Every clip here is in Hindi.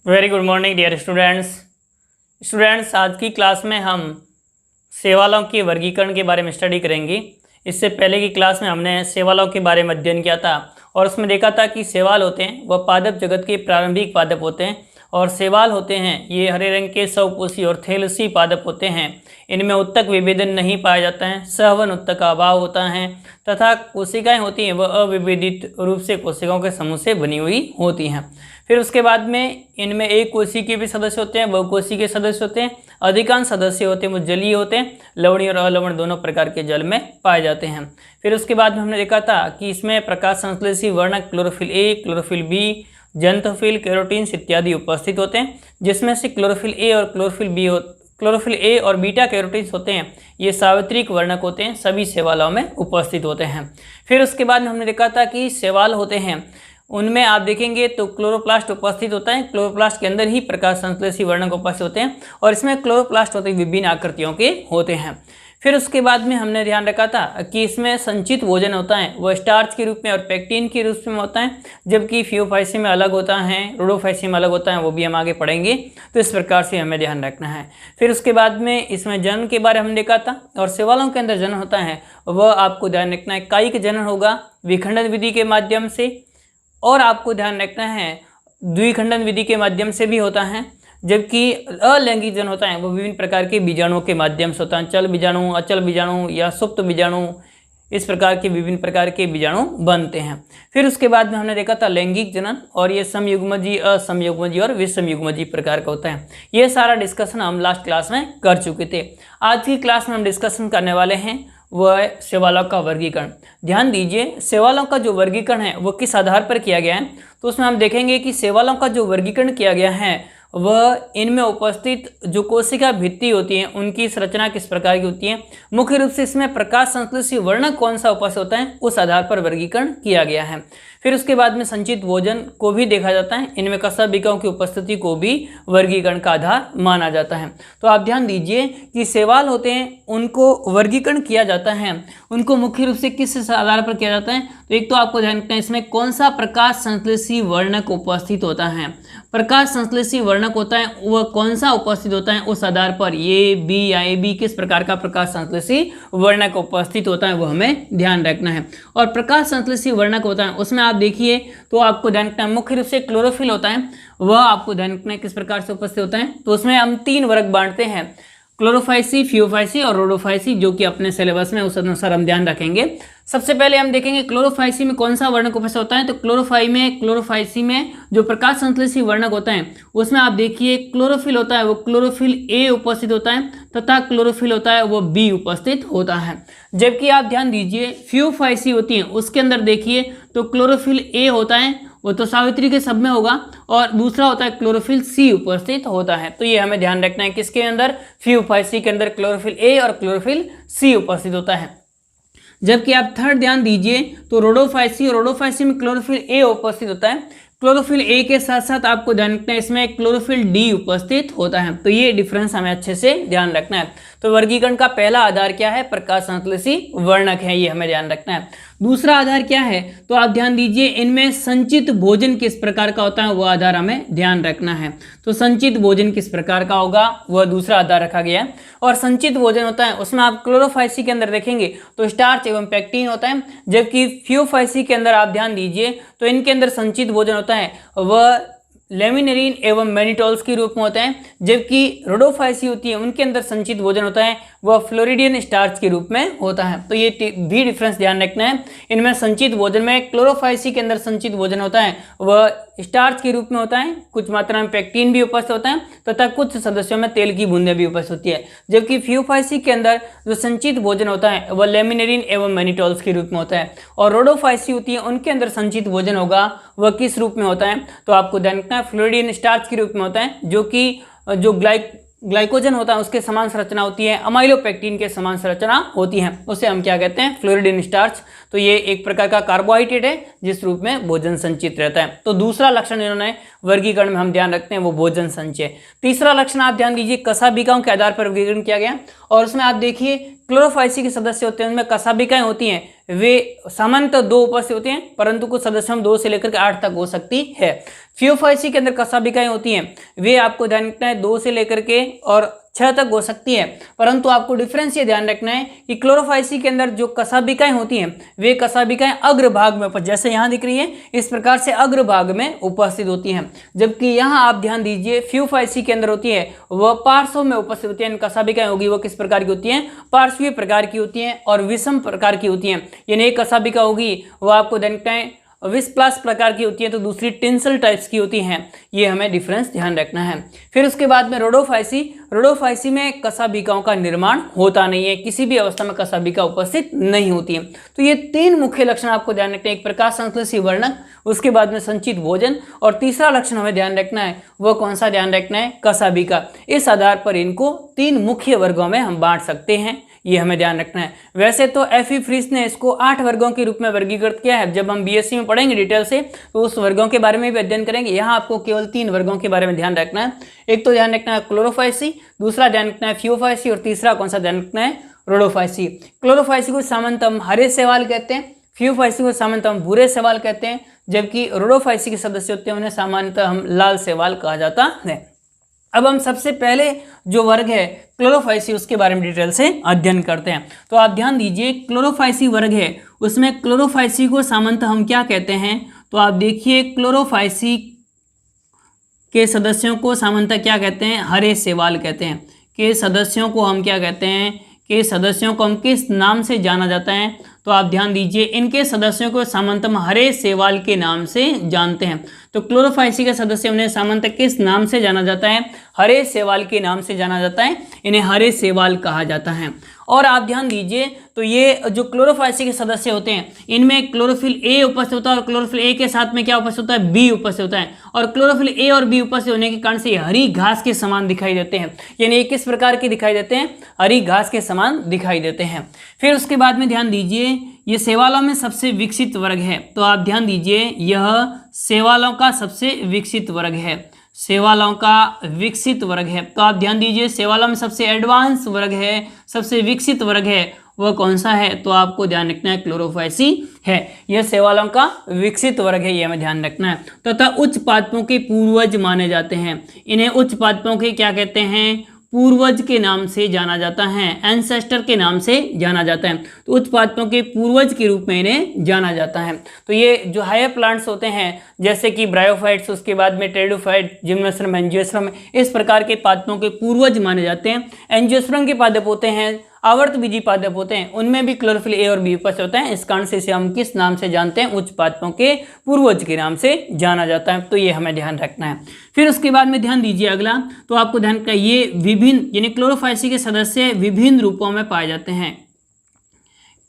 Very good morning dear students. आज की क्लास में हम सेवालों के वर्गीकरण के बारे में स्टडी करेंगे। इससे पहले की क्लास में हमने सेवालों के बारे में अध्ययन किया था और उसमें देखा था कि सेवाल होते हैं वह पादप जगत के प्रारंभिक पादप होते हैं और सेवाल होते हैं ये हरे रंग के स्वकोषी और थैलेसी पादप होते हैं। इनमें उत्तक विभेदन नहीं पाया जाता है, सहवन उत्तक का अभाव होता है तथा कोशिकाएं होती हैं वह अविभेदित रूप से कोशिकाओं के समूह से बनी हुई होती हैं। फिर उसके बाद में इनमें एक कोशिका के भी सदस्य होते हैं, बहुकोशिकीय के सदस्य होते हैं। अधिकांश सदस्य होते हैं वो जलीय होते हैं, लवणीय और अलवण दोनों प्रकार के जल में पाए जाते हैं। फिर उसके बाद में हमने देखा था कि इसमें प्रकाश संश्लेषी वर्णक chlorophyll A, chlorophyll B, जंतुफिल, carotenes इत्यादि उपस्थित होते हैं, जिसमें से क्लोरोफिल ए और बीटा कैरोटीन्स होते हैं ये सावित्रिक वर्णक होते हैं, सभी सेवालों में उपस्थित होते हैं। फिर उसके बाद में हमने देखा था कि सेवाल होते हैं उनमें आप देखेंगे तो क्लोरोप्लास्ट उपस्थित होता है, क्लोरोप्लास्ट के अंदर ही प्रकाश संश्लेषी वर्णक उपस्थित होते हैं और इसमें क्लोरोप्लास्ट होते विभिन्न आकृतियों के होते हैं। फिर उसके बाद में हमने ध्यान रखा था कि इसमें संचित भोजन होता है वह स्टार्च के रूप में और पेक्टिन के रूप में होता है, जबकि फियोफाइसी में अलग होता है, रोडोफाइसी में अलग होता है, वो भी हम आगे पढ़ेंगे। तो इस प्रकार से हमें ध्यान रखना है। फिर उसके बाद में इसमें जनन के बारे में हमने देखा था और सेवालों के अंदर जनन होता है वह आपको ध्यान रखना है कायिक जनन होगा विखंडन विधि के माध्यम से, और आपको ध्यान रखना है द्विखंडन विधि के माध्यम से भी होता है, जबकि अलैंगिक जनन होता है वो विभिन्न प्रकार के बीजाणुओं के माध्यम से होता है, चल बीजाणु, अचल बीजाणु या सुप्त बीजाणु, इस प्रकार के विभिन्न प्रकार के बीजाणु बनते हैं। फिर उसके बाद में हमने देखा था लैंगिक जनन और ये समयुग्मजी, असमयुग्मजी और विषमयुग्मजी प्रकार का होता है। ये सारा डिस्कशन हम लास्ट क्लास में कर चुके थे। आज की क्लास में हम डिस्कशन करने वाले हैं वह सेवालों का वर्गीकरण। ध्यान दीजिए, सेवालों का जो वर्गीकरण है वो किस आधार पर किया गया है, तो उसमें हम देखेंगे कि सेवालों का जो वर्गीकरण किया गया है वह इनमें उपस्थित जो कोशिका भित्ति होती है उनकी संरचना किस प्रकार की होती है, मुख्य रूप से इसमें प्रकाश संश्लेषी वर्णक कौन सा उपस्थित होता है उस आधार पर वर्गीकरण किया गया है। फिर उसके बाद में संचित भोजन को भी देखा जाता है, इनमें कशेरुकियों की उपस्थिति को भी वर्गीकरण का आधार माना जाता है। तो आप ध्यान दीजिए कि सेवाल होते हैं उनको वर्गीकरण किया जाता है, उनको मुख्य रूप से किस आधार पर किया जाता है, तो एक तो आपको ध्यान रखना है इसमें कौन सा प्रकाश संश्लेषी वर्णक उपस्थित होता है। प्रकाश संश्लेषी वर्णक होता है वह कौन सा उपस्थित होता है उस आधार पर ए, बी या ए बी किस प्रकार का प्रकाश संश्लेषी वर्णक उपस्थित होता है वो हमें ध्यान रखना है। और प्रकाश संश्लेषी वर्णक होता है उसमें आप देखिए तो आपको ध्यान रखना है मुख्य रूप से क्लोरोफिल होता है वह आपको ध्यान रखना है किस प्रकार से उपस्थित होता है, तो उसमें हम 3 वर्ग बांटते हैं, क्लोरोफाइसी, फियोफाइसी और रोडोफाइसी, जो कि अपने सिलेबस में उस अनुसार हम ध्यान रखेंगे। सबसे पहले हम देखेंगे क्लोरोफाइसी में कौन सा वर्णक उपस्थित होता है, तो क्लोरोफाइसी में जो प्रकाश संश्लेषी वर्णक होता है उसमें आप देखिए क्लोरोफिल होता है वो क्लोरोफिल ए उपस्थित होता है तथा क्लोरोफिल होता है वो बी उपस्थित होता है। जबकि आप ध्यान दीजिए फियोफाइसी होती है उसके अंदर देखिए तो क्लोरोफिल ए होता है वो तो सावित्री के सब में होगा और दूसरा होता है क्लोरोफिल सी उपस्थित होता है। तो ये हमें ध्यान रखना है किसके अंदर, फियोफाइसी के अंदर क्लोरोफिल ए और क्लोरोफिल सी उपस्थित होता है। जबकि आप थर्ड ध्यान दीजिए तो रोडोफाइसी में क्लोरोफिल ए उपस्थित होता है, क्लोरोफिल ए के साथ साथ आपको ध्यान रखना है इसमें क्लोरोफिल डी उपस्थित होता है। तो ये डिफरेंस हमें अच्छे से ध्यान रखना है। तो वर्गीकरण का पहला आधार क्या है, प्रकाश संश्लेषी वर्णक है, ये हमें ध्यान रखना है। दूसरा आधार क्या है, तो आप ध्यान दीजिए इनमें संचित भोजन किस प्रकार का होता है वो आधार हमें ध्यान रखना है। तो संचित भोजन किस प्रकार का होगा वह दूसरा आधार रखा गया है। और संचित भोजन होता है उसमें आप क्लोरोफाइसी के अंदर देखेंगे तो स्टार्च एवं पेक्टिन होता है, जबकि फियोफाइसी के अंदर आप ध्यान दीजिए तो इनके अंदर संचित भोजन होता है वह लेमिनेरिन एवं मैनिटोल्स के रूप में होता है, जबकि रोडोफाइसी होती है उनके अंदर संचित भोजन होता है वह फ्लोरिडियन स्टार्च के रूप में होता है। तो ये भी डिफरेंस ध्यान रखना है। इनमें संचित भोजन में क्लोरोफाइसी के अंदर संचित भोजन होता है वह स्टार्च के रूप में होता है, कुछ मात्रा में पेक्टिन भी उपस्थित होता है तथा कुछ सदस्यों में तेल की बूंदें भी उपस्थित होती है। जबकि फियोफाइसी के अंदर जो संचित भोजन होता है वह लेमिनेरिन एवं मैनिटोल्स के रूप में होता है। और रोडोफाइसी होती है उनके अंदर संचित भोजन होगा वह किस रूप में होता है, तो आपको ध्यान रखना है फ्लोरिडियन स्टार्च के रूप में होता है, जो कि जो ग्लाइकोजन होता है उसके समान संरचना होती है, अमाइलोपेक्टिन के समान संरचना होती है, उसे हम क्या कहते हैं, फ्लोरिडियन स्टार्च। तो ये एक प्रकार का कार्बोहाइड्रेट है जिस रूप में भोजन संचित रहता है। तो दूसरा लक्षण इन्होंने वर्गीकरण में हम ध्यान रखते हैं वो भोजन संचय। तीसरा लक्षण आप ध्यान दीजिए, कशाभिकाओं के आधार पर वर्गीकरण किया गया और उसमें आप देखिए क्लोरोफाइसी के सदस्य होते हैं, उनमें कशाभिकाएं होती हैं, वे सामान्यतः 2 उपस्थित होती हैं, परंतु कुछ सदस्यों में 2 से लेकर के 8 तक हो सकती है। फियोफाइसी के अंदर कशाभिकाएं होती हैं, वे आपको ध्यान रखना है 2 से लेकर के और 6 तक हो सकती है, परंतु आपको डिफरेंस ये ध्यान रखना है कि क्लोरोफाइसी के अंदर जो कशाभिकाएं होती हैं वे कशाभिकाएं अग्रभाग में उपस्थित, जैसे यहाँ दिख रही है इस प्रकार से अग्रभाग में उपस्थित होती हैं, जबकि यहाँ आप ध्यान दीजिए फियोफाइसी के अंदर होती है वह पार्श्व में उपस्थित होती है। कशाभिकाएं होगी वो किस प्रकार की होती हैं, पार्श्वीय प्रकार की होती हैं और विषम प्रकार की होती हैं। यानी एक कशाभिका होगी वह आपको ध्यान रखना है विस्प्लास प्रकार की होती है, तो दूसरी टेंसल टाइप्स की होती हैं। ये हमें डिफरेंस ध्यान रखना है। फिर उसके बाद में रोडोफाइसी में कशाभिकाओं का निर्माण होता नहीं है, किसी भी अवस्था में कशाभिका उपस्थित नहीं होती है। तो ये 3 मुख्य लक्षण आपको ध्यान रखना है, एक प्रकाश संश्लेषी वर्णक, उसके बाद में संचित भोजन और तीसरा लक्षण हमें ध्यान रखना है वो कौन सा ध्यान रखना है, कशाभिका। इस आधार पर इनको 3 मुख्य वर्गों में हम बांट सकते हैं, ये हमें ध्यान रखना है। वैसे तो एफ ई फ्रिस ने इसको 8 वर्गों के रूप में वर्गीकृत किया है। जब हम बीएससी में पढ़ेंगे डिटेल से तो उस वर्गों के बारे में भी अध्ययन करेंगे। यहाँ आपको केवल 3 वर्गों के बारे में ध्यान रखना है। एक तो ध्यान रखना है क्लोरोफाइसी, दूसरा ध्यान रखना है फियोफाइसी और तीसरा कौन सा ध्यान रखना है, रोडोफाइसी। क्लोरोफाइसी को सामान्यतः हम हरे शैवाल कहते हैं, फियोफाइसी को सामान्यतः हम भूरे शैवाल कहते हैं, जबकि रोडोफाइसी के सदस्य होते हैं उन्हें सामान्यतः हम लाल शैवाल कहा जाता है। अब हम सबसे पहले जो वर्ग है क्लोरोफाइसी उसके बारे में डिटेल से अध्ययन करते हैं। तो आप ध्यान दीजिए क्लोरोफाइसी वर्ग है उसमें क्लोरोफाइसी को सामान्यतः हम क्या कहते हैं, तो आप देखिए क्लोरोफाइसी के सदस्यों को सामान्यतः क्या कहते हैं, हरे शैवाल कहते हैं। के सदस्यों को हम क्या कहते हैं, के सदस्यों को हम किस नाम से जाना जाता है, तो आप ध्यान दीजिए इनके सदस्यों को सामान्यतः हरे शैवाल के नाम से जानते हैं। तो क्लोरोफाइसी के सदस्य उन्हें सामान्यतः किस नाम से जाना जाता है, हरे शैवाल के नाम से जाना जाता है, इन्हें हरे शैवाल कहा जाता है। और आप ध्यान दीजिए तो ये जो क्लोरोफाइसी के सदस्य होते हैं इनमें क्लोरोफिल ए उपस्थित होता है और क्लोरोफिल ए के साथ में क्या उपस्थित होता है, बी उपस्थित होता है। और क्लोरोफिल ए और बी उपस्थित होने के कारण से हरी घास के समान दिखाई देते हैं। यानी ये किस प्रकार के दिखाई देते हैं, हरी घास के समान दिखाई देते हैं। फिर उसके बाद में ध्यान दीजिए ये शैवालों में सबसे विकसित वर्ग है। तो आप ध्यान दीजिए यह शैवालों का सबसे विकसित वर्ग है, शैवालों का विकसित वर्ग है। तो आप ध्यान दीजिए शैवालों में सबसे एडवांस वर्ग है, सबसे विकसित वर्ग है, वह कौन सा है, तो आपको ध्यान रखना है क्लोरोफाइसी है। यह शैवालों का विकसित वर्ग है, यह हमें ध्यान रखना है। तथा उच्च पादपों के पूर्वज माने जाते हैं। इन्हें उच्च पादपों के क्या कहते हैं, पूर्वज के नाम से जाना जाता है, एंसेस्टर के नाम से जाना जाता है। तो उच्च पादपों के पूर्वज के रूप में इन्हें जाना जाता है। तो ये जो हायर प्लांट्स होते हैं जैसे कि ब्रायोफाइट्स, उसके बाद में टेरिडोफाइट, जिम्नोस्पर्म, एंजियोस्पर्म, इस प्रकार के पादपों के पूर्वज माने जाते हैं। एंजियोस्पर्म के पादप होते हैं, आवर्तबीजी पादप होते हैं, उनमें भी क्लोरोफिल ए और बी उपस्थित होता है। इस कारण से इसे हम किस नाम से जानते हैं, उच्च पादपों के पूर्वज के नाम से जाना जाता है। तो ये हमें ध्यान रखना है। फिर उसके बाद में ध्यान दीजिए अगला, तो आपको ध्यान रखना है ये विभिन्न यानी क्लोरोफाइसी के सदस्य विभिन्न रूपों में पाए जाते हैं।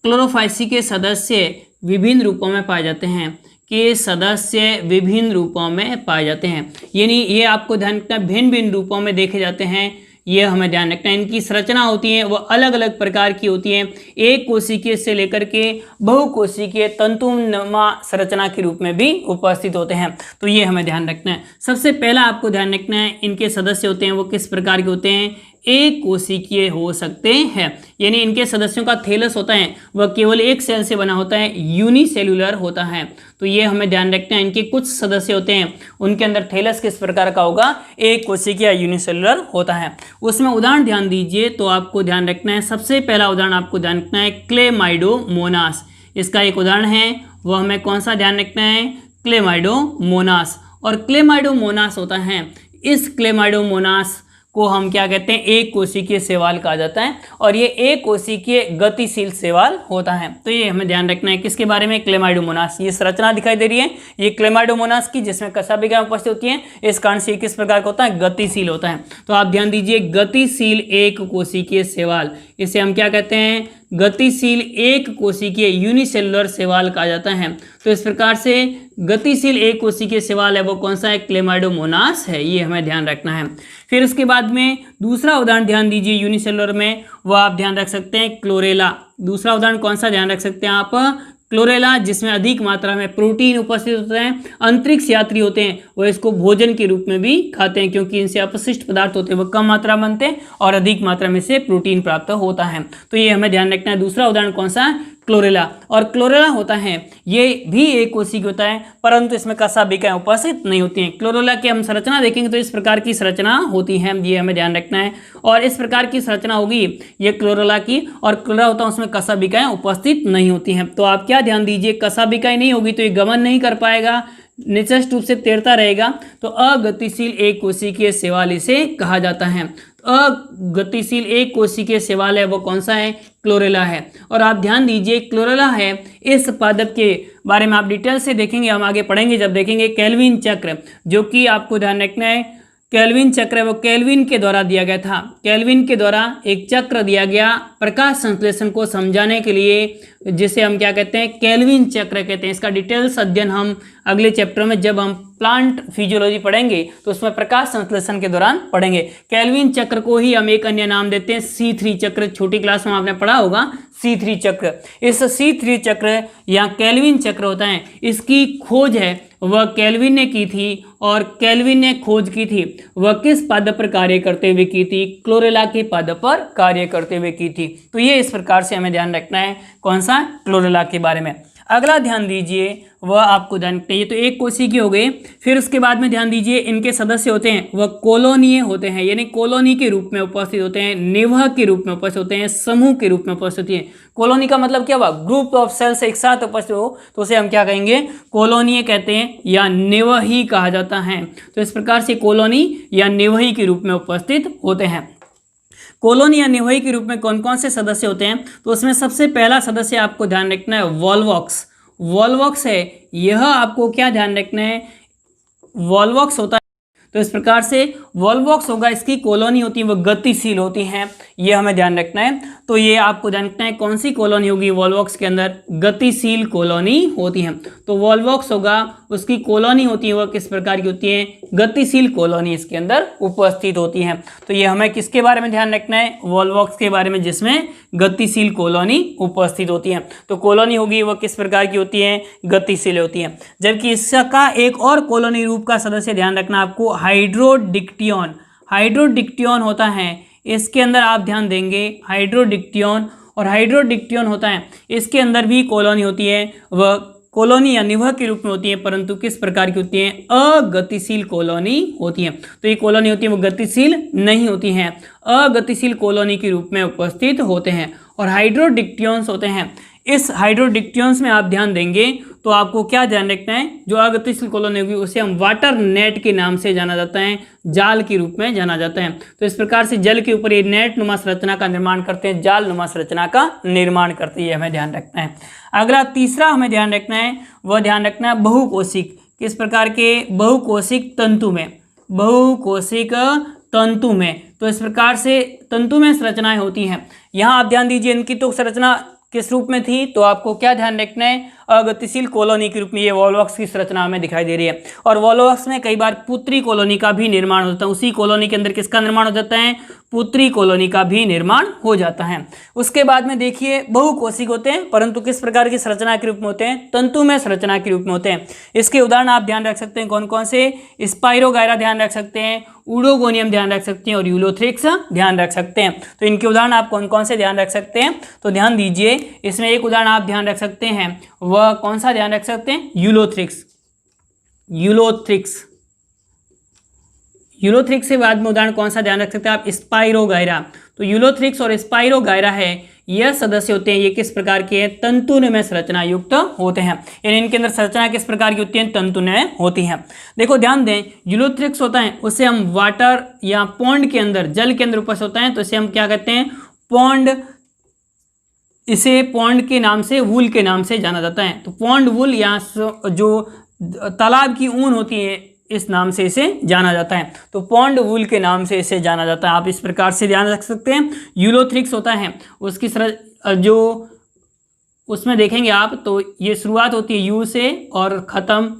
क्लोरोफाइसी के सदस्य विभिन्न रूपों में पाए जाते हैं, के सदस्य विभिन्न रूपों में पाए जाते हैं। यानी ये आपको ध्यान रखना है भिन्न भिन्न रूपों में देखे जाते हैं, ये हमें ध्यान रखना है। इनकी संरचना होती है वो अलग अलग प्रकार की होती है, एक कोशिकीय से लेकर के बहुकोशिकीय तंतुनुमा संरचना के रूप में भी उपस्थित होते हैं। तो ये हमें ध्यान रखना है। सबसे पहला आपको ध्यान रखना है इनके सदस्य होते हैं वो किस प्रकार के होते हैं, एक कोशिकीय हो सकते हैं। यानी इनके सदस्यों का थैलस होता है वह केवल एक सेल से बना होता है, यूनिसेल्युलर होता है। तो ये हमें ध्यान रखना है। इनके कुछ सदस्य होते हैं उनके अंदर थैलस किस प्रकार का होगा, एक कोशिकीय यूनिसेल्युलर होता है। उसमें उदाहरण ध्यान दीजिए तो आपको ध्यान रखना है, सबसे पहला उदाहरण आपको ध्यान रखना है क्लेमाइडोमोनास। इसका एक उदाहरण है वो हमें कौन सा ध्यान रखना है, क्लेमाइडोमोनास। और क्लेमाइडोमोनास होता है, इस क्लेमाइडोमोनास को हम क्या कहते हैं, एक कोशिकीय शैवाल कहा जाता है और ये एक कोशिकीय गतिशील शैवाल होता है। तो ये हमें ध्यान रखना है किसके बारे में, क्लेमाइडोमोनास। ये संरचना दिखाई दे रही है ये क्लेमाइडोमोनास की, जिसमें कशाभिकाएं उपस्थित होती हैं। इस कारण से किस प्रकार का होता है, गतिशील होता है। तो आप ध्यान दीजिए गतिशील एक कोशिकीय शैवाल, इसे हम क्या कहते हैं, गतिशील एक कोशिकीय यूनिसेलुलर शैवाल कहा जाता है। तो इस प्रकार से गतिशील एक कोशिकीय शैवाल है वो कौन सा है, क्लेमाइडोमोनास है। ये हमें ध्यान रखना है। फिर उसके बाद में दूसरा उदाहरण ध्यान दीजिए यूनिसेलुलर में, वो आप ध्यान रख सकते हैं क्लोरेला। दूसरा उदाहरण कौन सा ध्यान रख सकते हैं आप, क्लोरेला जिसमें अधिक मात्रा में प्रोटीन उपस्थित होते हैं। अंतरिक्ष यात्री होते हैं वह इसको भोजन के रूप में भी खाते हैं, क्योंकि इनसे अपशिष्ट पदार्थ होते हैं वह कम मात्रा में बनते हैं और अधिक मात्रा में से प्रोटीन प्राप्त होता है। तो ये हमें ध्यान रखना है। दूसरा उदाहरण कौन सा है? क्लोरेला। और क्लोरेला होता है ये भी एक कोशिकीय होता है, परंतु इसमें कशाभिकाएं उपस्थित नहीं होती हैं। क्लोरेला की हम संरचना देखेंगे तो इस प्रकार की संरचना होती है, ये हमें ध्यान रखना है। और इस प्रकार की संरचना होगी ये क्लोरेला की, और क्लोरेला होता है उसमें कशाभिकाएं उपस्थित नहीं होती हैं। तो आप क्या ध्यान दीजिए, कशाभिकाएं नहीं होगी तो ये गमन नहीं कर पाएगा, निश्चित रूप से तैरता रहेगा। तो अगतिशील एक कोशिकीय शैवाल इसे कहा जाता है। अगतिशील एक कोशिकीय शैवाल है वो कौन सा है? क्लोरेला है। और आप ध्यान दीजिए क्लोरेला है, इस पादप के बारे में आप डिटेल से देखेंगे, हम आगे पढ़ेंगे जब देखेंगे केल्विन चक्र, जो कि आपको ध्यान रखना है केल्विन चक्र है वो केल्विन के द्वारा दिया गया था। केल्विन के द्वारा एक चक्र दिया गया प्रकाश संश्लेषण को समझाने के लिए, जिसे हम क्या कहते हैं? केल्विन चक्र कहते हैं। इसका डिटेल्स अध्ययन हम अगले चैप्टर में जब हम प्लांट फिजियोलॉजी पढ़ेंगे तो उसमें प्रकाश संश्लेषण के दौरान पढ़ेंगे। केल्विन चक्र को ही हम एक अन्य नाम देते हैं C3 चक्र। छोटी क्लास में आपने पढ़ा होगा C3 चक्र। इस C3 चक्र या केल्विन चक्र होता है, इसकी खोज है वह केल्विन ने की थी, और केल्विन ने खोज की थी वह किस पादप पर कार्य करते हुए की थी? क्लोरेला के पादप पर कार्य करते हुए की थी। तो ये इस प्रकार से हमें ध्यान रखना है कौन सा? क्लोरेला के बारे में। अगला ध्यान दीजिए वह आपको ध्यान रखना है, ये तो एक कोशिकीय हो गए। फिर उसके बाद में ध्यान दीजिए इनके सदस्य होते हैं वह कॉलोनीय होते हैं, यानी कॉलोनी के रूप में उपस्थित होते हैं, निवह के रूप में उपस्थित होते हैं, समूह के रूप में उपस्थित होते हैं। कॉलोनी का मतलब क्या हुआ? ग्रुप ऑफ सेल्स एक साथ उपस्थित हो तो उसे हम क्या कहेंगे? कॉलोनीय कहते हैं या निवही कहा जाता है। तो इस प्रकार से कॉलोनी या निवही के रूप में उपस्थित होते हैं। कॉलोनी या निवही के रूप में कौन कौन से सदस्य होते हैं? तो उसमें सबसे पहला सदस्य आपको ध्यान रखना है वॉल्वॉक्स। वॉल्वॉक्स है, यह आपको क्या ध्यान रखना है? वॉल्वॉक्स होता है। तो इस प्रकार से वॉल्वॉक्स होगा, इसकी कॉलोनी होती है वो गतिशील होती हैं, ये हमें ध्यान रखना है। तो ये आपको ध्यान रखना है कौन सी कॉलोनी होगी वॉल्वॉक्स के अंदर? गतिशील कॉलोनी होती है। तो वॉल्वॉक्स होगा, उसकी कॉलोनी होती है वह किस प्रकार की होती है? गतिशील कॉलोनी इसके अंदर उपस्थित होती है। तो ये हमें किसके बारे में ध्यान रखना है? वॉल्वॉक्स के बारे में, जिसमें गतिशील कॉलोनी उपस्थित होती है। तो कॉलोनी होगी वह किस प्रकार की होती है? गतिशील होती है। जबकि इसका एक और कॉलोनी रूप का सदस्य ध्यान रखना आपको, हाइड्रोडिक्टियन। हाइड्रोडिक्टियन होता है, इसके अंदर आप ध्यान देंगे हाइड्रोडिक्टियन, और हाइड्रोडिक्टियन होता है इसके अंदर भी कॉलोनी होती है, वह कॉलोनी या निवह के रूप में होती है, परंतु किस प्रकार की होती है? अगतिशील कॉलोनी होती है। तो ये कॉलोनी होती है वो गतिशील नहीं होती हैं, अगतिशील कॉलोनी के रूप में उपस्थित होते हैं। और हाइड्रोडिक्टियंस होते हैं, इस हाइड्रोडिक्टियंस में आप ध्यान देंगे तो आपको क्या ध्यान रखना है? जो अगतिशील कॉलोनी होगी उसे हम वाटर नेट के नाम से जाना जाता है, जाल के रूप में जाना जाता है। तो इस प्रकार से जल के ऊपर ये नेट नुमा संरचना का निर्माण करते हैं, जाल नुमा संरचना का निर्माण करती है, हमें ध्यान रखना है। अगला तीसरा हमें ध्यान रखना है, वह ध्यान रखना है बहुकोशिक। किस प्रकार के? बहुकोशिक तंतु में, बहुकोशिक तंतु में। तो इस प्रकार से तंतु में संरचनाएं होती हैं। यहाँ आप ध्यान दीजिए इनकी तो संरचना किस रूप में थी, तो आपको क्या ध्यान रखना है? अगतिशील कॉलोनी के रूप में ये वॉल्वॉक्स की संरचना हमें दिखाई दे रही है। और वॉल्वॉक्स में कई बार पुत्री कॉलोनी का भी निर्माण होता है। उसी कॉलोनी के अंदर किसका निर्माण हो जाता है? पुत्री कॉलोनी का भी निर्माण हो जाता है। उसके बाद में देखिए बहुकोशिक होते हैं, परंतु किस प्रकार की संरचना के रूप में होते हैं? तंतु में संरचना के रूप में होते हैं। इसके उदाहरण आप ध्यान रख सकते हैं कौन कौन से? स्पाइरोगायरा ध्यान रख सकते हैं, ऊडोगोनियम ध्यान रख सकते हैं, और यूलोथ्रिक्स ध्यान रख सकते हैं। तो इनके उदाहरण आप कौन कौन से ध्यान रख सकते हैं? तो ध्यान दीजिए, इसमें एक उदाहरण आप ध्यान रख सकते हैं, वह कौन सा ध्यान रख सकते हैं? यूलोथ्रिक्स। यूलोथ्रिक्स, यूलोथ्रिक्स से बाद में उदाहरण कौन सा ध्यान रख सकते हैं आप? स्पाइरोगायरा। तो यूलोथ्रिक्स और स्पाइरोगायरा है, यह सदस्य होते हैं, ये किस प्रकार के हैं? तंतुनमय संरचना युक्त होते हैं। यानी इनके अंदर संरचना किस प्रकार की होती है? तंतुनमय होती है। देखो ध्यान दें, यूलोथ्रिक्स होता है उसे हम वाटर या पॉन्ड के अंदर, जल के अंदर उपस्थित होता है, तो इसे हम क्या कहते हैं? पॉन्ड। इसे पॉन्ड के नाम से, वूल के नाम से जाना जाता है। तो पॉन्ड वूल या जो तालाब की ऊन होती है, इस नाम से इसे जाना जाता है। तो पॉन्ड वूल के नाम से इसे जाना जाता है। आप इस प्रकार से ध्यान रख सकते हैं। यूलोथ्रिक्स होता है, उसकी जो उसमें देखेंगे आप तो ये शुरुआत होती है यू से और ख़त्म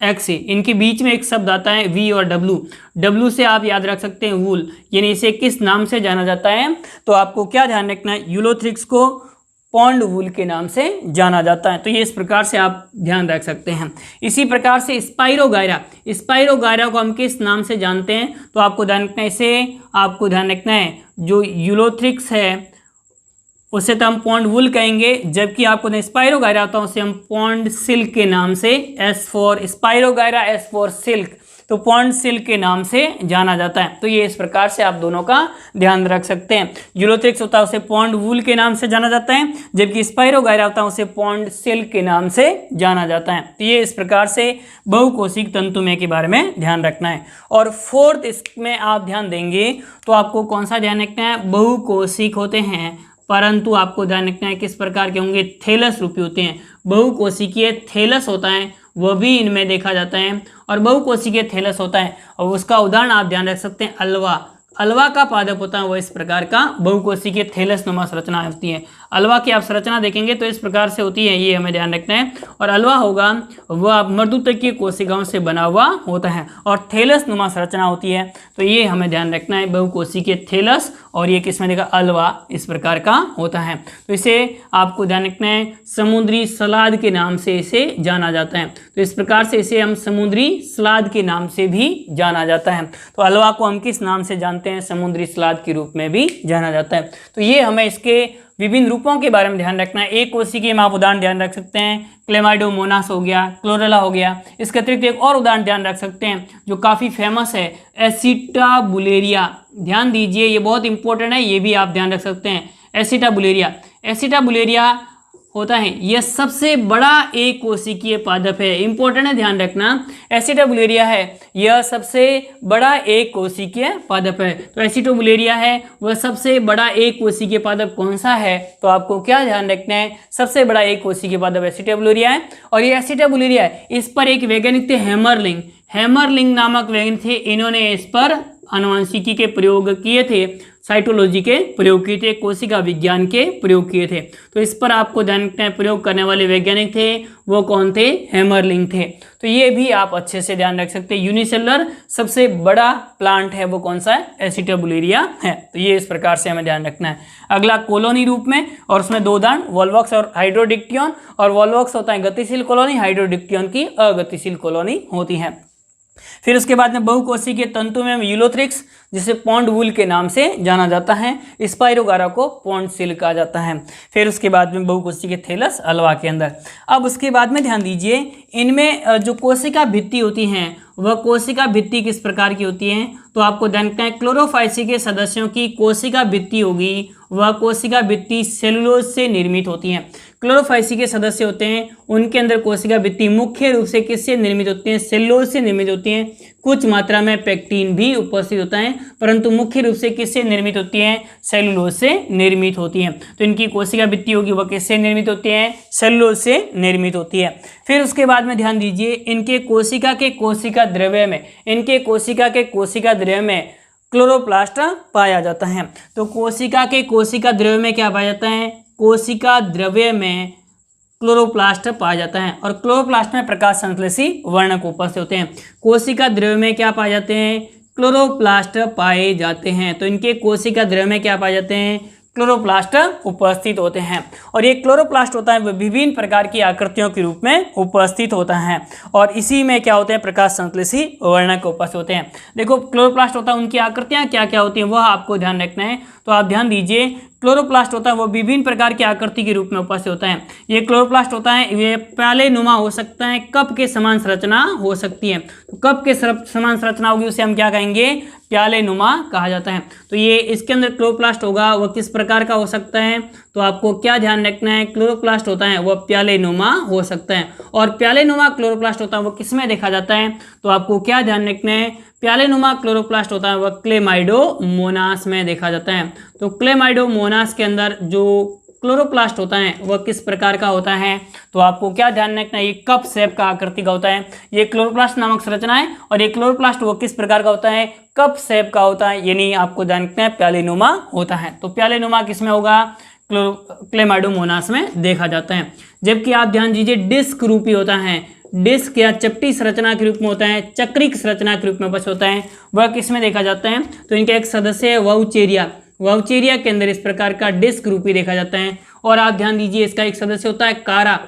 एक्स से। इनके बीच में एक शब्द आता है वी और डब्लू। डब्लू से आप याद रख सकते हैं वूल, यानी इसे किस नाम से जाना जाता है? तो आपको क्या ध्यान रखना है? यूलोथ्रिक्स को पॉन्ड वूल के नाम से जाना जाता है। तो ये इस प्रकार से आप ध्यान रख सकते हैं। इसी प्रकार से स्पाइरोगायरा, स्पाइरोगायरा को हम किस नाम से जानते हैं, तो आपको ध्यान रखना है, इसे आपको ध्यान रखना है, जो यूलोथ्रिक्स है उसे तो हम पॉन्ड वूल कहेंगे, जबकि आपको स्पाइरोगायरा होता है उसे हम पॉन्ड सिल्क के नाम से, S for spirogyra, S for silk, तो पॉन्ड सिल्क के नाम से जाना जाता है। तो ये इस प्रकार से आप दोनों का ध्यान रख सकते हैं। यूलोथ्रिक्स होता है उसे पॉन्ड वूल के नाम से जाना जाता है, जबकि स्पाइरोगायरा होता है उसे पॉन्ड सिल्क के नाम से जाना जाता है। तो ये इस प्रकार से बहुकोशिक तंतुमय के बारे में ध्यान रखना है। और फोर्थ इसमें आप ध्यान देंगे तो आपको कौन सा ध्यान रखना है, बहुकोशिक होते हैं, परंतु आपको ध्यान रखना है किस प्रकार के होंगे, थैलस रूपी होते हैं। बहुकोशिकीय थैलस होता है वह भी इनमें देखा जाता है, और बहुकोशिकीय थैलस होता है और उसका उदाहरण आप ध्यान रख सकते हैं अल्वा। अल्वा का पादप होता है वह इस प्रकार का बहुकोशिकीय थैलस नुमा संरचना होती है। अल्वा की आप संरचना देखेंगे तो इस प्रकार से होती है, ये हमें ध्यान रखना है। और अल्वा होगा वह मर्दुतकीय कोशिकाओं से बना हुआ होता है, और थैलस नुमा संरचना होती है, तो ये हमें ध्यान रखना है, बहुकोशिकीय थैलस, और ये किसमें देखा, अल्वा इस प्रकार का होता है। तो इसे आपको ध्यान रखना है, समुद्री सलाद के नाम से इसे जाना जाता है। तो इस प्रकार से इसे हम समुद्री सलाद के नाम से भी जाना जाता है। तो अल्वा को हम किस नाम से जानते हैं, समुद्री सलाद के रूप में भी जाना जाता है। तो ये हमें इसके विभिन्न रूपों के बारे में ध्यान रखना है। एक कोशिकीय में आप उदाहरण ध्यान रख सकते हैं, क्लेमाइडोमोनास हो गया, क्लोरेला हो गया। इसके अतिरिक्त एक और उदाहरण ध्यान रख सकते हैं जो काफ़ी फेमस है, एसिटाबुलेरिया। ध्यान दीजिए, ये बहुत इंपॉर्टेंट है, ये भी आप ध्यान रख सकते हैं। एसिटाबुलेरिया, एसिटाबुलेरिया होता है यह सबसे बड़ा एक कोशिकीय पादप है। इंपॉर्टेंट है, ध्यान रखना, एसिटाबुलेरिया है यह सबसे बड़ा एक कोशिकीय पादप है। तो एसिटाबुलेरिया है वह सबसे बड़ा एक कोशिकीय पादप कौन सा है, तो आपको क्या ध्यान रखना है, सबसे बड़ा एक कोशिकीय पादप एसिटाबुलेरिया है। और ये एसिटाबुलेरिया है, इस पर एक वैज्ञानिक थे हैमरलिंग, हैमरलिंग नामक वैज्ञानिक थे, इन्होंने इस पर आनुवंशिकी के प्रयोग किए थे, साइटोलॉजी के प्रयोग किए थे, कोशिका विज्ञान के प्रयोग किए थे। तो इस पर आपको ध्यान रखना है, प्रयोग करने वाले वैज्ञानिक थे वो कौन थे, हैमरलिंग थे। तो ये भी आप अच्छे से ध्यान रख सकते हैं। यूनिसेलुलर सबसे बड़ा प्लांट है वो कौन सा है, एसिटाबुलेरिया है। तो ये इस प्रकार से हमें ध्यान रखना है। अगला कॉलोनी रूप में, और उसमें दो उदाहरण, वॉल्वॉक्स और हाइड्रोडिक्टियन। और वॉल्वॉक्स होता है गतिशील कॉलोनी, हाइड्रोडिक्टियन की अगतिशील कॉलोनी होती है। फिर उसके बाद में बहुकोशिकीय तंतु में यूलोथ्रिक्स, जिसे पॉन्ड वूल के नाम से जाना जाता है, स्पाइरोगारा को पॉन्ड सिल्क कहा जाता है। फिर उसके बाद में बहुकोशिकीय थैलस अल्वा के अंदर। अब उसके बाद में ध्यान दीजिए, इनमें जो कोशिका भित्ति होती हैं वह कोशिका भित्ति किस प्रकार की होती है, तो आपको ध्यान रखना है, क्लोरोफाइसी के सदस्यों की कोशिका भित्ति होगी वह कोशिका भित्ति सेलुलोज से निर्मित होती है। क्लोरोफाइसी के सदस्य होते हैं उनके अंदर कोशिका भित्ति मुख्य रूप से किससे निर्मित होती हैं, सेलुलोज से निर्मित होती हैं। कुछ मात्रा में पेक्टिन भी उपस्थित होता है, परंतु मुख्य रूप से किससे निर्मित होती हैं, सेलुलोज से निर्मित होती हैं। तो इनकी कोशिका भित्ति होगी वह किससे निर्मित होती है, सेलुलोज से निर्मित होती है। फिर उसके बाद में ध्यान दीजिए, इनके कोशिका के कोशिका द्रव्य में, इनके कोशिका के कोशिका द्रव्य में क्लोरोप्लास्ट पाया जाता है। तो कोशिका के कोशिका द्रव्य में क्या पाया जाता है, कोशिका द्रव्य में क्लोरोप्लास्ट पाया जाता है। और क्लोरोप्लास्ट में प्रकाश संश्लेषी वर्णक उपस्थित होते हैं। कोशिका द्रव्य में क्या पाए जाते हैं, क्लोरोप्लास्ट पाए जाते हैं। तो इनके कोशिका द्रव्य में क्या पाए जाते हैं, क्लोरोप्लास्ट उपस्थित होते हैं। और ये क्लोरोप्लास्ट होता है वह विभिन्न प्रकार की आकृतियों के रूप में उपस्थित होता है, और इसी में क्या होते हैं, प्रकाश संश्लेषी वर्णक उपस्थित होते हैं। देखो क्लोरोप्लास्ट होता है, उनकी आकृतियाँ क्या क्या होती हैं वह आपको ध्यान रखना है। तो आप ध्यान दीजिए, क्लोरोप्लास्ट होता है वो विभिन्न प्रकार की आकृति के रूप में उपस्थित होता है। ये क्लोरोप्लास्ट होता है ये प्याले नुमा हो सकता है, कप के समान संरचना हो सकती है। तो कप के समान संरचना होगी उसे हम क्या कहेंगे, प्याले नुमा कहा जाता है। तो ये इसके अंदर क्लोरोप्लास्ट होगा वह किस प्रकार का हो सकता है, तो आपको क्या ध्यान रखना है, क्लोरोप्लास्ट होता है वह प्याले नुमा हो सकता है। और प्याले नुमा क्लोरोप्लास्ट होता है वो किस में देखा जाता है, तो आपको क्या ध्यान रखना है, प्याले नुमा क्लोरोप्लास्ट होता है वह क्लेमाइडोमोनास में देखा जाता है। तो क्लेमाइडोमोनास के अंदर जो क्लोरोप्लास्ट होता है वह किस प्रकार का होता है, तो आपको क्या ध्यान रखना है, ये कप शेप का आकृति का होता है। ये क्लोरोप्लास्ट नामक संरचना है, और ये क्लोरोप्लास्ट वो किस प्रकार का होता है, कप शेप का होता है, यानी आपको ध्यान रखना है प्यालेनुमा होता है। तो प्यालेनुमा किसमें होगा, क्लेमाइडोमोनास में देखा जाता है। जबकि आप ध्यान दीजिए, डिस्क रूपी होता है, डिस्क या चपटी संरचना के रूप में होता है, चक्रिक संरचना के रूप में बस होता है, वह किसमें देखा जाता है, तो इनका एक सदस्य है वाउचेरिया। वाउचेरिया के अंदर इस प्रकार का डिस्क रूपी देखा जाता है, और आप ध्यान दीजिए इसका एक सदस्य होता है कारा,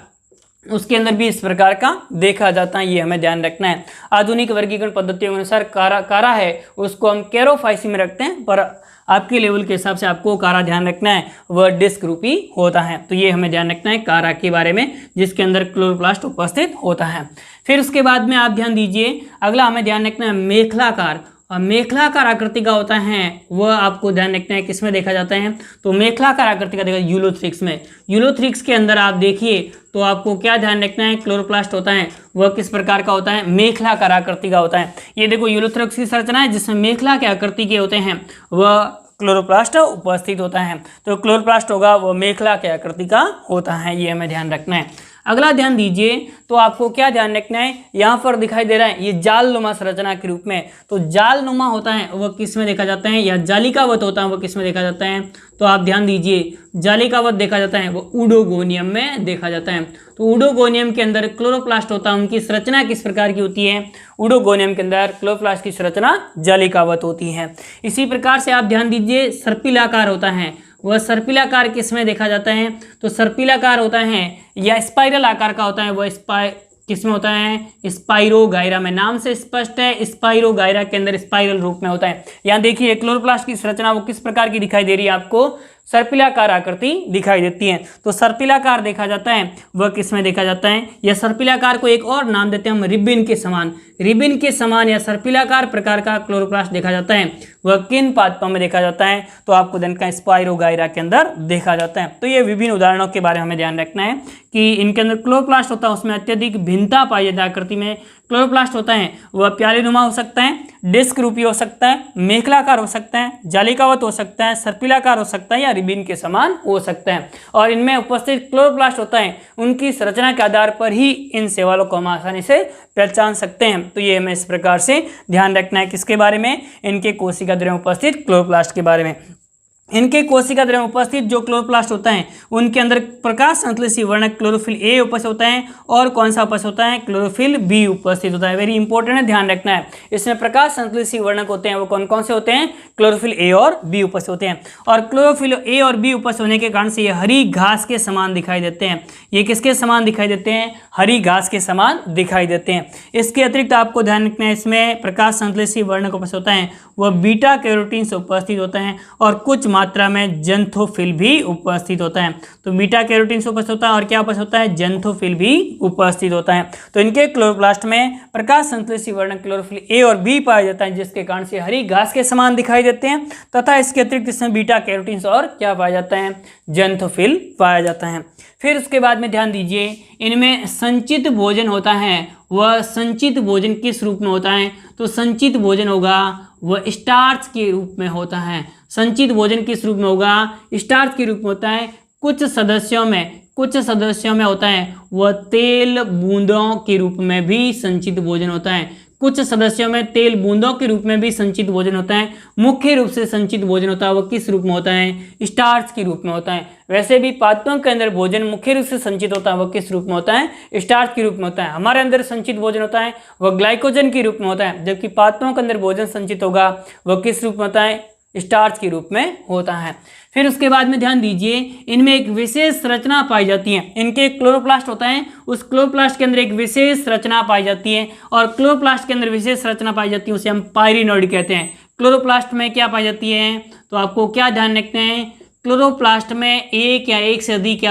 उसके अंदर भी इस प्रकार का देखा जाता है, ये हमें ध्यान रखना है। आधुनिक वर्गीकरण पद्धतियों के अनुसार कारा है उसको हम कैरोफाइसी में रखते हैं, पर आपके लेवल के हिसाब से आपको कारा ध्यान रखना है वह डिस्क रूपी होता है। तो ये हमें ध्यान रखना है कारा के बारे में, जिसके अंदर क्लोरोप्लास्ट उपस्थित होता है। फिर उसके बाद में आप ध्यान दीजिए, अगला हमें ध्यान रखना है मेखलाकार। और मेखलाकार आकृति का होता है वह आपको ध्यान रखना है किसमें देखा जाता है, तो मेखलाकार आकृति का देखा यूलोथ्रिक्स में। यूलोथ्रिक्स के अंदर आप देखिए तो आपको क्या ध्यान रखना है, क्लोरोप्लास्ट होता है वह किस प्रकार का होता है, मेखलाकार आकृति का होता है। ये देखो यूलोथ्रिक्स की संरचना है जिसमें मेखला के आकृति के होते हैं वह क्लोरोप्लास्ट उपस्थित होता है। तो क्लोरोप्लास्ट होगा वो मेखला के आकृति का होता है, ये हमें ध्यान रखना है। अगला ध्यान दीजिए तो आपको क्या ध्यान रखना है, यहाँ पर दिखाई दे रहा है ये जालनुमा संरचना के रूप में। तो जालनुमा होता है वह किस में देखा जाता है, या जालिकावत होता है वह किस में देखा जाता है, तो आप ध्यान दीजिए जालिकावत देखा जाता है वो ऊडोगोनियम में देखा जाता है। तो ऊडोगोनियम के अंदर क्लोरोप्लास्ट होता है, उनकी संरचना किस प्रकार की होती है, ऊडोगोनियम के अंदर क्लोरोप्लास्ट की संरचना जालिकावत होती है। इसी प्रकार से आप ध्यान दीजिए सर्पिलाकार होता है, वह सर्पिलाकार किस में देखा जाता है, तो सर्पिलाकार होता है या स्पाइरल आकार का होता है वह किस में होता है, स्पाइरोगायरा में। नाम से स्पष्ट है स्पाइरोगायरा के अंदर स्पाइरल रूप में होता है। यहाँ देखिए क्लोरोप्लास्ट की संरचना वो किस प्रकार की दिखाई दे रही है, आपको सर्पिलाकार आकृति दिखाई देती है। तो सर्पिलाकार देखा जाता है वह किस में देखा जाता है, या सर्पिलाकार को एक और नाम देते हैं हम रिबिन के समान। रिबिन के समान या सर्पिलाकार प्रकार का क्लोरोप्लास्ट देखा जाता है वह किन पादपों में देखा जाता है, तो आपको ध्यान का स्पाइरोगायरा के अंदर देखा जाता है। तो ये विभिन्न उदाहरणों के बारे में हमें ध्यान रखना है कि इनके अंदर क्लोरोप्लास्ट होता है उसमें अत्यधिक भिन्नता पाई जाती है। आकृति में क्लोरोप्लास्ट होता है वह प्यालीनुमा हो सकता है, डिस्क रूपी हो सकता है, मेखलाकार हो सकता है, जालिकावत हो सकता है, सर्पिलाकार हो सकता है या रिबिन के समान हो सकता है। और इनमें उपस्थित क्लोरोप्लास्ट होता है उनकी संरचना के आधार पर ही इन शैवालों को हम आसानी से पहचान सकते हैं। तो ये हमें इस प्रकार से ध्यान रखना है किसके बारे में, इनके कोशिका द्रव्य में उपस्थित क्लोरोप्लास्ट के बारे में। इनके कोशिका द्रव्य में उपस्थित जो क्लोरोप्लास्ट होता है उनके अंदर प्रकाश संश्लेषी वर्णक क्लोरोफिल ए उपस्थित होता है, और कौन सा उपस्थित होता है, क्लोरोफिल बी उपस्थित होता है। वेरी इंपॉर्टेंट है, ध्यान रखना है। इसमें प्रकाश संश्लेषी वर्णक होते हैं वो कौन कौन से होते हैं, क्लोरोफिल ए और बी उपस्थित होते हैं। और क्लोरोफिल ए और बी उपस्थित होने के कारण से ये हरी घास के समान दिखाई देते हैं। ये किसके समान दिखाई देते हैं, हरी घास के समान दिखाई देते हैं। इसके अतिरिक्त आपको ध्यान रखना है इसमें प्रकाश संश्लेषी वर्णक उपस्थित होता है वह बीटा कैरोटीन से उपस्थित होता है, और कुछ मात्रा में जंथोफिल भी उपस्थित होता है। तो बीटा कैरोटीन से उपस्थित होता है और क्या उपस्थित होता है, जंथोफिल भी उपस्थित होता है। तो इनके क्लोरोप्लास्ट में प्रकाश संश्लेषी वर्णक क्लोरोफिल ए और बी पाया जाता है, जिसके कारण से हरी घास के समान दिखाई देते हैं। तथा इसके अतिरिक्त इसमें बीटा कैरोटीन और क्या पाया जाता है, जंथोफिल पाया जाता है। फिर उसके बाद में ध्यान दीजिए इनमें संचित भोजन होता है, वह संचित भोजन किस रूप में होता है, तो संचित भोजन होगा वह स्टार्च के रूप में होता है। संचित भोजन किस रूप में होगा, स्टार्च के रूप में होता है। कुछ सदस्यों में होता है वह तेल बूंदों के रूप में भी संचित भोजन होता है। कुछ सदस्यों में तेल बूंदों के रूप में भी संचित भोजन होता है। मुख्य रूप से संचित भोजन होता है वह किस रूप में होता है, स्टार्च के रूप में होता है। वैसे भी पादपों के अंदर भोजन मुख्य रूप से संचित होता है वह किस रूप में होता है, स्टार्च के रूप में होता है। हमारे अंदर संचित भोजन होता है वह ग्लाइकोजन के रूप में होता है, जबकि पादपों के अंदर भोजन संचित होगा वह किस रूप में होता है, स्टार्च के रूप में होता है। फिर उसके बाद में ध्यान दीजिए इनमें एक विशेष रचना पाई जाती है। इनके क्लोरोप्लास्ट होता है, उस क्लोरोप्लास्ट के अंदर एक विशेष रचना पाई जाती है, और क्लोरोप्लास्ट के अंदर विशेष रचना पाई जाती है उसे हम पायरिनोइड कहते हैं। क्लोरोप्लास्ट में क्या पाई जाती है, तो आपको क्या ध्यान रखते हैं, क्लोरोप्लास्ट में एक या एक से अधिक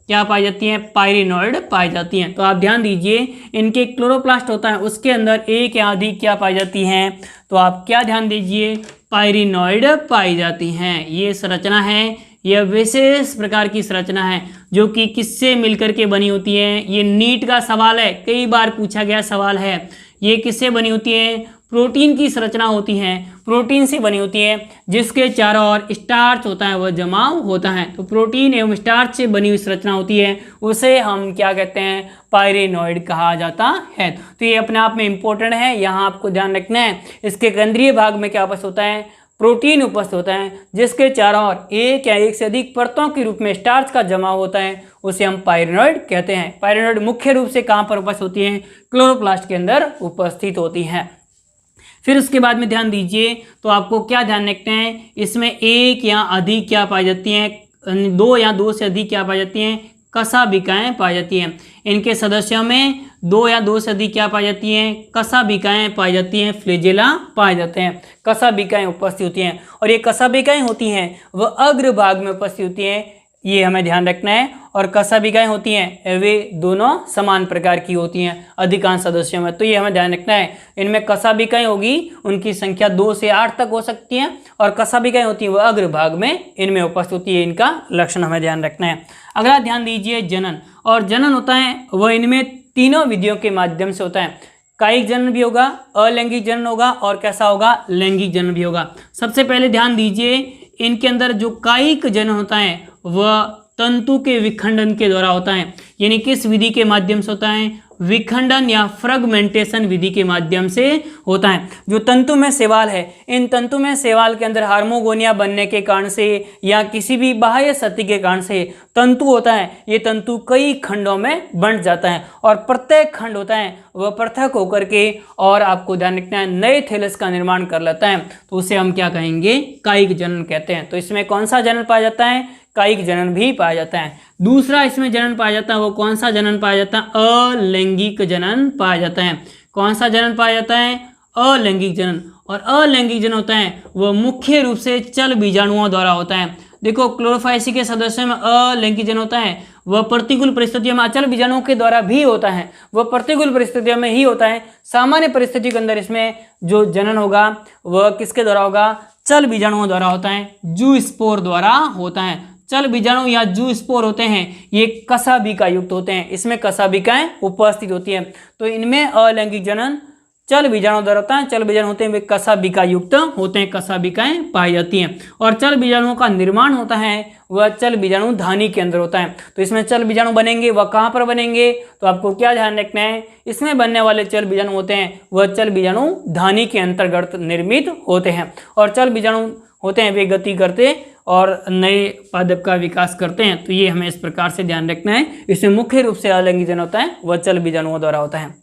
क्या पाई जाती हैं, पायरिनोइड पाई जाती हैं। तो आप ध्यान दीजिए इनके क्लोरोप्लास्ट होता है उसके अंदर एक या अधिक क्या पाई जाती हैं, तो आप क्या ध्यान दीजिए, पायरिनोइड पाई जाती हैं। ये संरचना है, यह विशेष प्रकार की संरचना है जो कि किससे मिलकर के बनी होती है। ये नीट का सवाल है, कई बार पूछा गया सवाल है। ये किससे बनी होती है, प्रोटीन की संरचना होती है, प्रोटीन से बनी होती है, जिसके चारों ओर स्टार्च होता है वह जमाव होता है। तो प्रोटीन एवं स्टार्च से बनी हुई संरचना होती है, उसे हम क्या कहते हैं, पायरिनोइड कहा जाता है। तो ये अपने आप में इंपॉर्टेंट है, यहाँ आपको ध्यान रखना है। इसके केंद्रीय भाग में क्या उपस्थित होता है, प्रोटीन उपस्थित होता है, जिसके चारों ओर एक या एक से अधिक परतों के रूप में स्टार्च का जमाव होता है, उसे हम पायरिनोइड कहते हैं। पायरिनोइड मुख्य रूप से कहाँ पर उपस्थित होती है, क्लोरोप्लास्ट के अंदर उपस्थित होती है। फिर उसके बाद में ध्यान दीजिए तो आपको क्या ध्यान रखते हैं, इसमें एक या अधिक क्या पाई जाती हैं, दो या दो से अधिक क्या पाई जाती हैं, कशाभिकाएं पाई जाती हैं। इनके सदस्यों में दो या दो से अधिक क्या पाई जाती हैं, कशाभिकाएं पाई जाती हैं, फ्लैजेला पाए जाते हैं, कशाभिकाएं उपस्थित होती हैं। और ये कशाभिकाएं होती हैं वह अग्रभाग में उपस्थित होती हैं, ये हमें ध्यान रखना है। और कशाभिकाएं होती हैं वे दोनों समान प्रकार की होती हैं अधिकांश सदस्यों में, तो ये हमें ध्यान रखना है। इनमें कशाभिकाएं होगी, उनकी संख्या 2 से 8 तक हो सकती है, और कशाभिकाएं होती हैं वह अग्रभाग में इनमें उपस्थित होती है। इनका लक्षण हमें ध्यान रखना है। अगला ध्यान दीजिए जनन। और जनन होता है वह इनमें तीनों विधियों के माध्यम से होता है। कायिक जनन भी होगा, अलैंगिक जनन होगा, और कैसा होगा, लैंगिक जनन भी होगा। सबसे पहले ध्यान दीजिए, इनके अंदर जो कायिक जनन होता है वह तंतु के विखंडन के द्वारा होता है। यानी किस विधि के माध्यम से होता है, विखंडन या फ्रेगमेंटेशन विधि के माध्यम से होता है। जो तंतु में शैवाल है, इन तंतु में शैवाल के अंदर हार्मोगोनिया बनने के कारण से या किसी भी बाह्य क्षति के कारण से तंतु होता है, ये तंतु कई खंडों में बंट जाता है, और प्रत्येक खंड होता है वह पृथक होकर के, और आपको ध्यान रखना है, नए थैलस का निर्माण कर लेता है। तो उसे हम क्या कहेंगे, कायिक जनन कहते हैं। तो इसमें कौन सा जनन पाया जाता है, कायिक जनन भी पाया जाता है। दूसरा इसमें जनन पाया जाता है वो कौन सा जनन पाया जाता है, अलैंगिक जनन पाया जाता है। कौन सा जनन पाया जाता है, अलैंगिक जनन। और अलैंगिक जनन होता है वह मुख्य रूप से चल बीजाणुओं द्वारा होता है। देखो क्लोरोफाइसी के सदस्यों में अलैंगिक जनन होता है वह प्रतिकूल परिस्थितियों में अचल बीजाणुओं के द्वारा भी होता है, वह प्रतिकूल परिस्थितियों में ही होता है। सामान्य परिस्थिति के अंदर इसमें जो जनन होगा वह किसके द्वारा होगा, चल बीजाणुओं द्वारा होता है, जू स्पोर द्वारा होता है। चल बीजाणु या जू स्पोर होते हैं ये कशाभिका युक्त होते हैं, इसमें कशाभिकाएं उपस्थित होती हैं। तो इनमें अलैंगिक जनन चल बीजाणु द्वारा होता है, चल बीजाणु होते हैं वे कशाभिका युक्त होते हैं, कशाभिकाएं पाई जाती हैं। और चल बीजाणुओं का निर्माण होता है वह चल बीजाणु धानी के अंदर होता है। तो इसमें चल बीजाणु बनेंगे वह कहाँ पर बनेंगे, तो आपको क्या ध्यान रखना है, इसमें बनने वाले चल बीजाणु होते हैं वह चल बीजाणु धानी के अंतर्गत निर्मित होते हैं। और चल बीजाणु होते हैं वे गति करते और नए पादप का विकास करते हैं। तो ये हमें इस प्रकार से ध्यान रखना है। इसमें मुख्य रूप से अलैंगिक जनन होता है वह चल बीजाणुओं द्वारा होता है।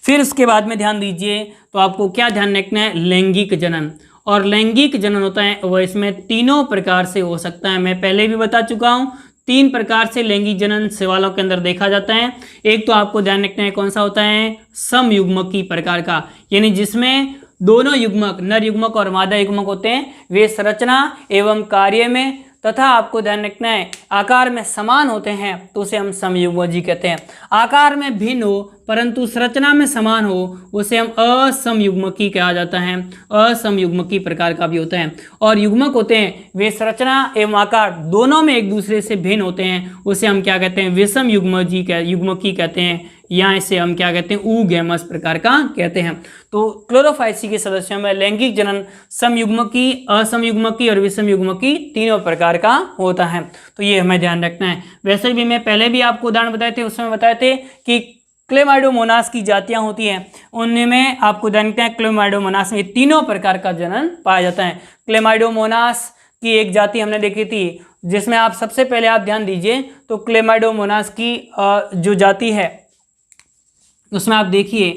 फिर उसके बाद में ध्यान दीजिए, तो आपको क्या ध्यान रखना है, लैंगिक जनन। और लैंगिक जनन होता है वह इसमें तीनों प्रकार से हो सकता है। मैं पहले भी बता चुका हूँ, 3 प्रकार से लैंगिक जनन शैवालों के अंदर देखा जाता है। एक तो आपको ध्यान रखना है कौन सा होता है, समयुग्मकी प्रकार का, यानी जिसमें दोनों युग्मक, नर युग्मक और मादा युग्मक होते हैं, वे संरचना एवं कार्य में तथा आपको ध्यान रखना है आकार में समान होते हैं, तो उसे हम समयुग्मजी कहते हैं। आकार में भिन्न हो परंतु संरचना में समान हो उसे हम असमयुग्मकी कहा जाता है, असमयुग्मकी प्रकार का भी होता है। और युग्मक होते हैं वे संरचना एवं आकार दोनों में एक दूसरे से भिन्न होते हैं, उसे हम क्या कहते हैं, विषम युग्मकी कहते हैं, या इसे हम क्या कहते हैं, ऊगैमस प्रकार का कहते हैं। तो क्लोरोफाइसी के सदस्यों में लैंगिक जनन समयुग्मकी, असमयुग्मकी और विषम युग्मकी तीनों प्रकार का होता है। तो ये हमें ध्यान रखना है। वैसे भी मैं पहले भी आपको उदाहरण बताए थे, उसमें बताए थे कि क्लेमाइडोमोनास की जातियां होती हैं, उनमें आपको ध्यान रखना है क्लेमाइडोमोनास में तीनों प्रकार का जनन पाया जाता है। क्लेमाइडोमोनास की एक जाति हमने देखी थी जिसमें आप सबसे पहले आप ध्यान दीजिए, तो क्लेमाइडोमोनास की जो जाति है उसमें आप देखिए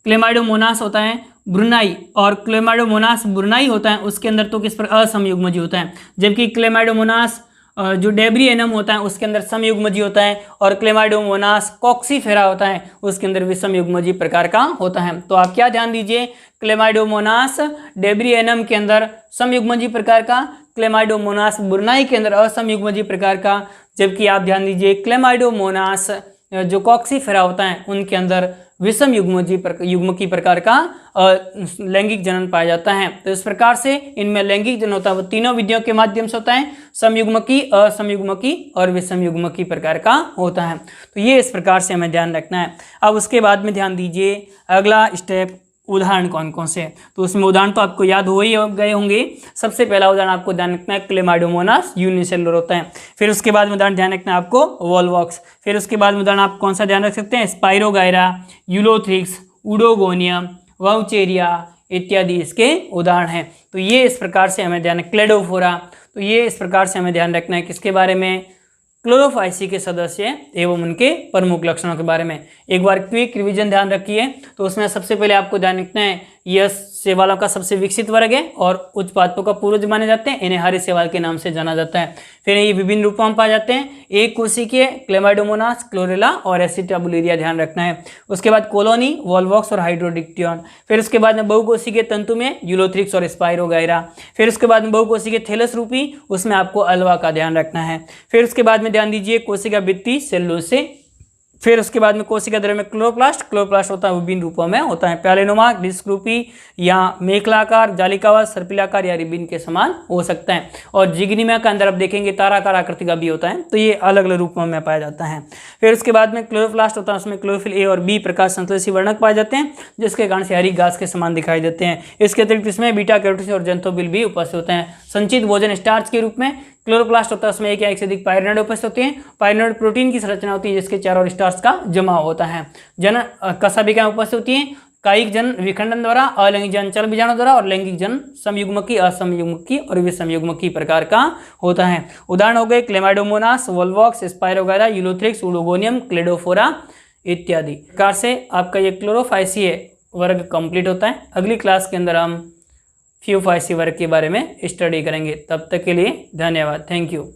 क्लेमाइडोमोनास होता है ब्रुनाई, और क्लेमाइडोमोनास ब्रुनाई होता है उसके अंदर तो किस पर असमयुग्मजी होता है, जबकि क्लेमाइडोमोनास जो डेब्रिएनम होता है उसके अंदर समयुग्मजी होता है, और क्लेमाइडोमोनास कॉक्सीफेरा होता है उसके अंदर विषम युग्मजी प्रकार का होता है। तो आप क्या ध्यान दीजिए, क्लेमाइडोमोनास डेब्रिएनम के अंदर समयुग्मजी प्रकार का, क्लेमाइडोमोनास ब्रुनाई के अंदर असमयुग्मजी प्रकार का, जबकि आप ध्यान दीजिए क्लेमाइडोमोनास जो कॉक्सीफेरा होता है उनके अंदर विषम युग्मकी प्रकार का लैंगिक जनन पाया जाता है। तो इस प्रकार से इनमें लैंगिक जनन होता है वो तीनों विधियों के माध्यम से होता है, समयुग्मकी, असमयुग्मकी और विषम युग्मकी प्रकार का होता है। तो ये इस प्रकार से हमें ध्यान रखना है। अब उसके बाद में ध्यान दीजिए अगला स्टेप, उदाहरण कौन कौन से, तो उसमें उदाहरण तो आपको याद हो ही गए होंगे। सबसे पहला उदाहरण आपको ध्यान रखना है क्लेमाइडोमोनास यूनिसेलुलर होता है। फिर उसके बाद में उदाहरण ध्यान रखना है आपको वोल्वॉक्स। फिर उसके बाद में उदाहरण आप कौन सा ध्यान रख सकते हैं, स्पाइरोगायरा, यूलोथ्रिक्स, उडोगोनियम, वाउचेरिया इत्यादि इसके उदाहरण हैं। तो ये इस प्रकार से हमें ध्यान, क्लेडोफोरा, तो ये इस प्रकार से हमें ध्यान रखना है किसके बारे में, क्लोरोफाइसी के सदस्य एवं उनके प्रमुख लक्षणों के बारे में। एक बार क्विक रिवीजन ध्यान रखिए, तो उसमें सबसे पहले आपको ध्यान रखना है यह शैवालों का सबसे विकसित वर्ग है और उच्च पादपों का पूर्वज माने जाते हैं। इन्हें हरे शैवाल के नाम से जाना जाता है। फिर ये विभिन्न रूपों में पाए जाते हैं। एक कोशिकीय क्लेमाइडोमोनास, क्लोरेला और एसिटाबुलिरिया ध्यान रखना है। उसके बाद कोलोनी, वॉल्वॉक्स और हाइड्रोडिक्टियन। फिर उसके बाद में बहुकोशिकीय तंतु में यूलोथ्रिक्स और स्पाइरोगाइरा। फिर उसके बाद में बहुकोशिकीय थैलस रूपी, उसमें आपको अल्वा का ध्यान रखना है। फिर उसके बाद में ध्यान दीजिए कोशिका भित्ति, सेल्यूलोसे। फिर उसके बाद में कोशिका द्रव्य में क्लोरोप्लास्ट। क्लोरोप्लास्ट होता है विभिन्न रूपों में होता है, प्यालेनोमा, डिस्क रूपी या मेखलाकार, जालिकावार, सर्पिलाकार या रिबिन के समान हो सकता है। और जिग्निमा के अंदर आप देखेंगे ताराकार आकृति का भी होता है। तो ये अलग अलग रूपों में पाया जाता है। फिर उसके बाद में क्लोरोप्लास्ट होता है, उसमें क्लोरोफिल ए और बी प्रकाश संश्लेषी वर्णक पाए जाते हैं, जिसके कारण से हरी घास के समान दिखाई देते हैं। इसके अतिरिक्त इसमें बीटा कैरोटीन और जंतोबिल भी उपस्थित होते हैं। संचित भोजन स्टार्च के रूप में क्लोरोप्लास्ट होता है, उसमें एक या एक से अधिक पायरिनोइड उपस्थित होते हैं। पायरिनोइड प्रोटीन की संरचना होती है जिसके चारों ओर स्टार्च का जमाव होता है। जन कशाभिकाएं उपस्थित होती हैं, कायिक जन विखंडन द्वारा, अलैंगिक जन चल बीजाणु द्वारा और लैंगिक जन समयुग्मकी, असमयुग्मकी और विसमयुग्मकी प्रकार का होता है। उदाहरण हो गए Chlamydomonas, Volvox, Spirogyra, Ulothrix, Oedogonium, Cladophora इत्यादि। प्रकार से आपका ये क्लोरोफाइसीय वर्ग कंप्लीट होता है। अगली क्लास के अंदर हम फ्यूफाइसी वर्ग के बारे में स्टडी करेंगे। तब तक के लिए धन्यवाद। Thank you.